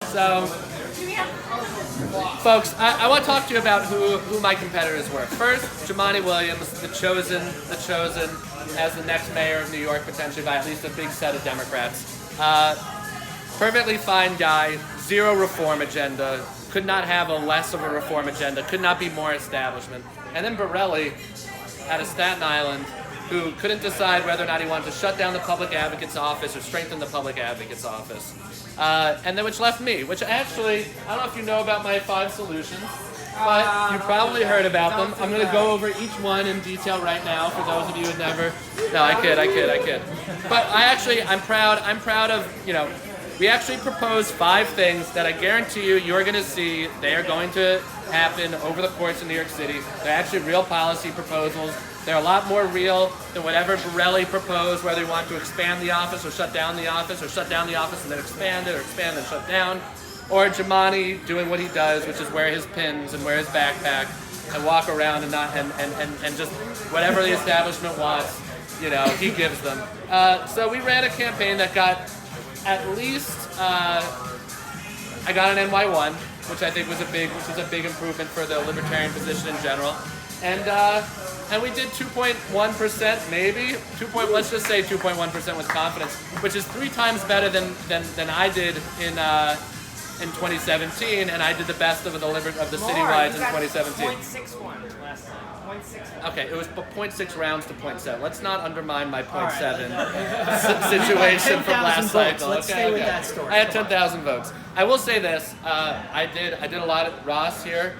So, folks, I want to talk to you about who my competitors were. First, Jumaane Williams, the chosen as the next mayor of New York, potentially by at least a big set of Democrats. Perfectly fine guy, zero reform agenda, could not have a less of a reform agenda, could not be more establishment. And then Borelli out of Staten Island, who couldn't decide whether or not he wanted to shut down the public advocate's office or strengthen the public advocate's office. And then which left me, which actually, I don't know if you know about my 5 solutions, but you probably heard about them. I'm going to go over each one in detail right now for those of you who never... No, I kid. But I'm proud of, we actually proposed 5 things that I guarantee you're going to see. They are going to happen over the course of New York City. They're actually real policy proposals. They're a lot more real than whatever Borelli proposed, whether he wanted to expand the office or shut down the office, or shut down the office and then expand it, or expand and shut down. Or Jumaane doing what he does, which is wear his pins and wear his backpack and walk around and not and just whatever the establishment wants, he gives them. So we ran a campaign that got at least I got an NY1, which I think was a big improvement for the libertarian position in general, and we did 2.1%, maybe let's just say 2.1% with confidence, which is 3 times better than I did in 2017, and I did the best of the citywides in 2017. 0.61 last time. 0.61. Okay, it was 0.6 rounds to 0.7. Let's not undermine my 0.7 situation from last cycle. Let's stay with that story. I had 10,000 votes. I will say this: I did a lot of Ross here,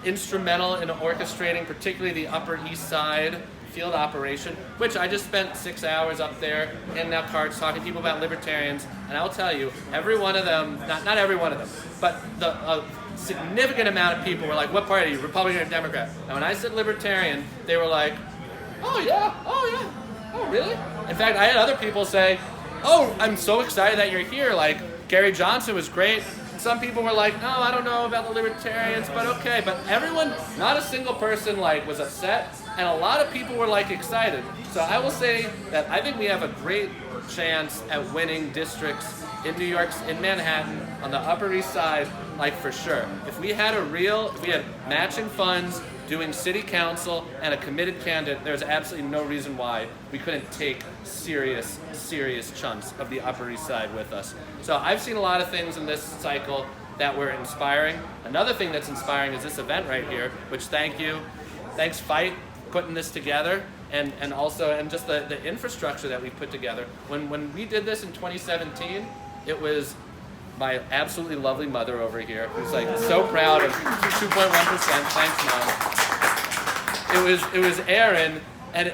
instrumental in orchestrating, particularly the Upper East Side field operation, which I just spent 6 hours up there handing out cards, talking to people about libertarians, and I'll tell you, every one of them, not every one of them, but the significant amount of people were like, what party, Republican or Democrat? And when I said libertarian, they were like, oh yeah, oh really? In fact, I had other people say, oh, I'm so excited that you're here, like Gary Johnson was great. Some people were like, no, I don't know about the libertarians, but okay. But everyone, not a single person was upset, and a lot of people were excited. So I will say that I think we have a great chance at winning districts in New York, in Manhattan, on the Upper East Side, for sure. If we had matching funds, doing city council, and a committed candidate, there's absolutely no reason why we couldn't take serious chunks of the Upper East Side with us. So I've seen a lot of things in this cycle that were inspiring. Another thing that's inspiring is this event right here, which thanks Fight, putting this together, and just the infrastructure that we put together. When we did this in 2017, it was my absolutely lovely mother over here, who's so proud of 2.1%. Thanks, Mom. It was Aaron, and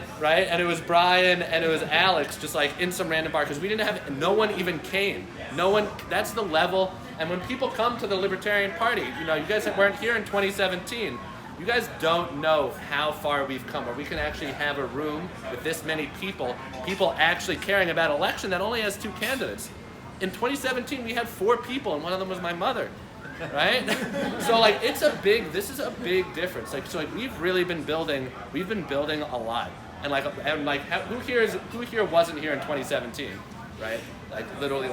it was Brian, and it was Alex, just in some random bar, because we didn't have, no one even came. No one. That's the level. And when people come to the Libertarian Party, you guys weren't here in 2017. You guys don't know how far we've come, where we can actually have a room with this many people actually caring about an election that only has 2 candidates. In 2017, we had 4 people, and one of them was my mother, right? So this is a big difference. We've really been building a lot, and who here wasn't here in 2017, right? Literally,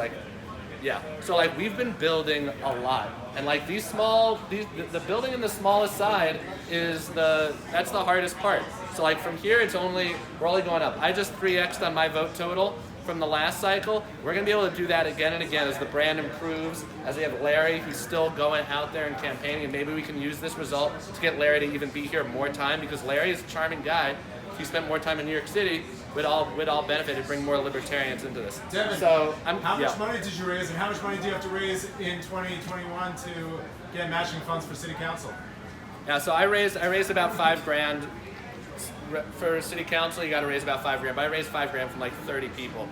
yeah. So we've been building a lot, and the building in the smallest side that's the hardest part. So from here, we're only going up. I just 3x'd on my vote total from the last cycle. We're going to be able to do that again and again as the brand improves, as we have Larry, who's still going out there and campaigning, and maybe we can use this result to get Larry to even be here more time, because Larry is a charming guy. If he spent more time in New York City, we'd all benefit and bring more libertarians into this. Devin, so how much money did you raise, and how much money do you have to raise in 2021 to get matching funds for city council? Yeah, so I raised about $5,000. For city council, you got to raise about $5,000. But I raised $5,000 from 30 people.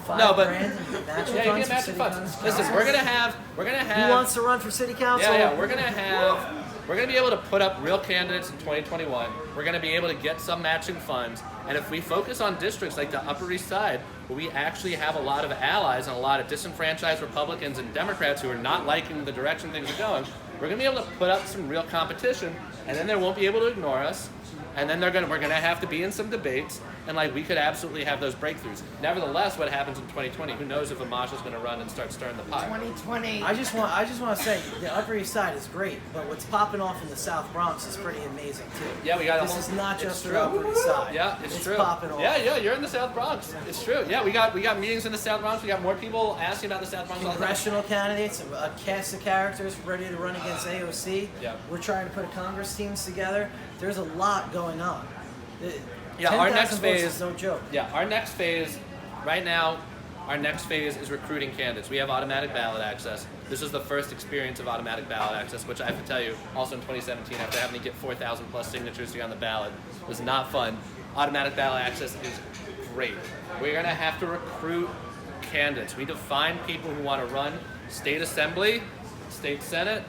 $5,000 you get matching funds. Listen, we're gonna have. Who wants to run for city council? Yeah. We're gonna be able to put up real candidates in 2021. We're gonna be able to get some matching funds, and if we focus on districts like the Upper East Side, where we actually have a lot of allies and a lot of disenfranchised Republicans and Democrats who are not liking the direction things are going, we're gonna be able to put up some real competition, and then they won't be able to ignore us. And then we're gonna have to be in some debates, and like we could absolutely have those breakthroughs. Nevertheless, what happens in 2020? Who knows if Amash is going to run and start stirring the pot? 2020. I just want to say the Upper East Side is great, but what's popping off in the South Bronx is pretty amazing too. Yeah, we got. This is not just the Upper East Side. Yeah, it's true. Popping off. Yeah, you're in the South Bronx. It's true. Yeah, we got meetings in the South Bronx. We got more people asking about the South Bronx. Congressional candidates, a cast of characters ready to run against AOC. Yeah. We're trying to put a Congress teams together. There's a lot going on. Yeah, our next phase is no joke. Yeah, our next phase, right now, our next phase is recruiting candidates. We have automatic ballot access. This is the first experience of automatic ballot access, which I have to tell you, also in 2017, after having to get 4,000 plus signatures to get on the ballot, was not fun. Automatic ballot access is great. We're gonna have to recruit candidates. We define people who want to run state assembly, state senate,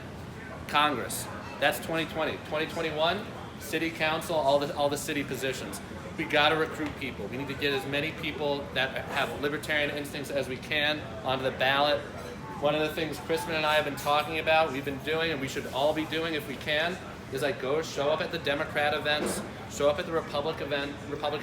Congress. That's 2020. 2021, city council, all the city positions. We got to recruit people. We need to get as many people that have libertarian instincts as we can onto the ballot. One of the things Crispin and I have been talking about, we've been doing, and we should all be doing if we can, is like show up at the Democrat events, show up at the Republican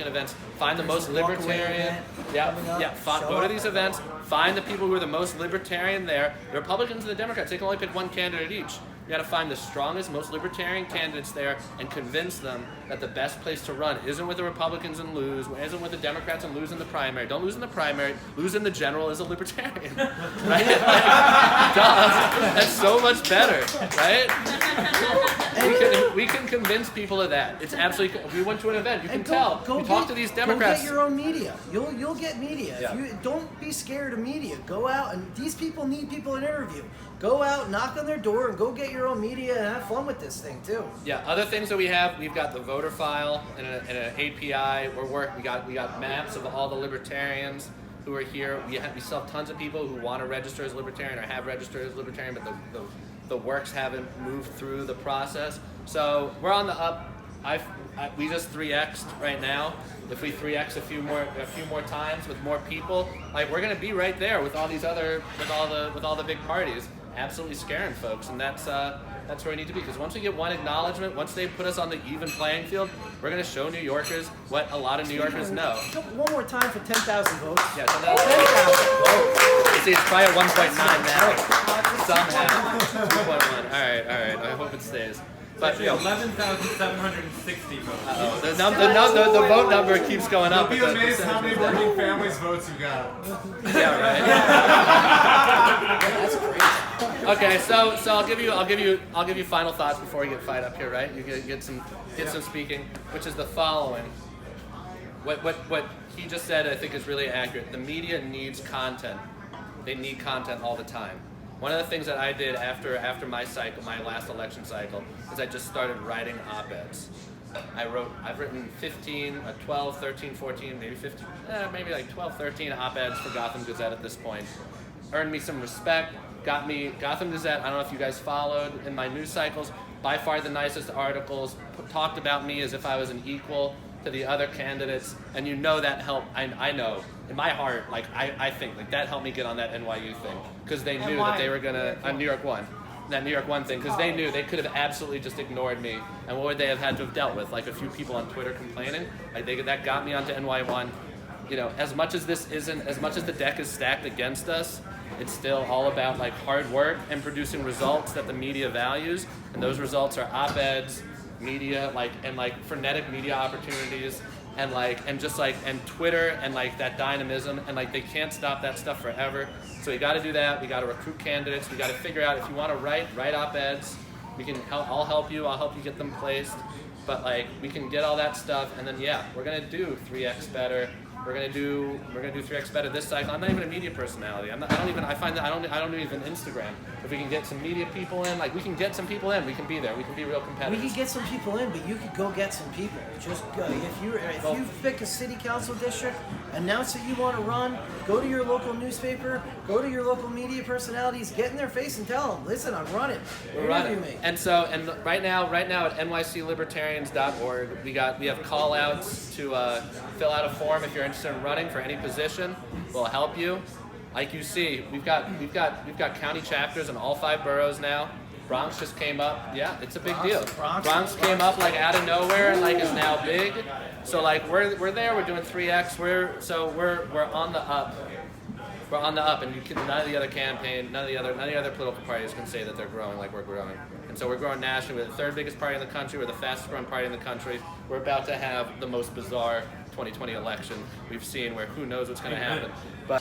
events, find the most libertarian. Go to these events, find the people who are the most libertarian there. The Republicans and the Democrats, they can only pick one candidate each. You got to find the strongest, most libertarian candidates there and convince them that the best place to run isn't with the Republicans and lose, isn't with the Democrats and lose in the primary. Don't lose in the primary, lose in the general as a libertarian. Right? That's so much better, right? We can convince people of that. It's absolutely. We went to an event. You can tell. We talked to these Democrats. Go get your own media. You'll get media. Yeah. Don't be scared of media. Go out, and these people need people to interview. Go out, knock on their door, and go get your own media and have fun with this thing too. Yeah. Other things that we have, we've got the voter file and an API. We got maps of all the libertarians who are here. We still have tons of people who want to register as libertarian or have registered as libertarian, but the works haven't moved through the process. So we're on the up. We just 3x'd right now. If we 3x a few more times with more people, like we're gonna be right there with all these other with all the big parties, absolutely scaring folks, and that's where we need to be. Because once we get one acknowledgement, once they put us on the even playing field, we're gonna show New Yorkers what a lot of New Yorkers know. One more time for 10,000 votes. Yeah, 10,000. See, it's probably at 1.9 now. Somehow. 1.1. All right. I hope it stays. But 11,760 votes. The vote number keeps going up. You'll be amazed how many working families votes you got. Yeah, right. That's crazy. Okay, so I'll give you final thoughts before we get fired up here, right? You get some speaking, which is the following. What he just said, I think, is really accurate. The media needs content. They need content all the time. One of the things that I did after my last election cycle, is I just started writing op-eds. I've written 12, 13, 14, maybe 15, maybe like 12, 13 op-eds for Gotham Gazette at this point. Earned me some respect, got me Gotham Gazette. I don't know if you guys followed in my news cycles. By far the nicest articles, talked about me as if I was an equal to the other candidates, and that helped. I know in my heart, like I think like that helped me get on that NYU thing, because they knew that they were gonna New York One, that New York One thing, because they knew they could have absolutely just ignored me, and what would they have had to have dealt with? Like a few people on Twitter complaining. Like that got me onto NY1. As much as the deck is stacked against us, it's still all about like hard work and producing results that the media values, and those results are op-eds, media, and frenetic media opportunities, and Twitter, and that dynamism, and they can't stop that stuff forever. So we got to do that. We got to recruit candidates. We got to figure out, if you want to write op-eds. I'll help you. I'll help you get them placed. But we can get all that stuff, and then we're gonna do 3x better. We're gonna do 3x better this cycle. I'm not even a media personality. I find that I don't do even Instagram. If we can get some media people in, we can get some people in. We can be there. We can be real competitive. We can get some people in, but you could go get some people. Just go. If you pick a city council district, announce that you want to run. Go to your local newspaper. Go to your local media personalities. Get in their face and tell them, "Listen, I'm running. We're running." And right now at nyclibertarians.org, we have call outs to fill out a form if you're interested in running for any position. We'll help you. Like you see, we've got county chapters in all 5 boroughs now. Bronx just came up. Yeah, it's a big Bronx- deal. Bronx- Came up like out of nowhere and like is now big. So like we're there. We're doing 3x. We're on the up. We're on the up, and none of the other political parties can say that they're growing like we're growing. And so we're growing nationally. We're the third biggest party in the country. We're the fastest growing party in the country. We're about to have the most bizarre 2020 election we've seen, where who knows what's going to happen. But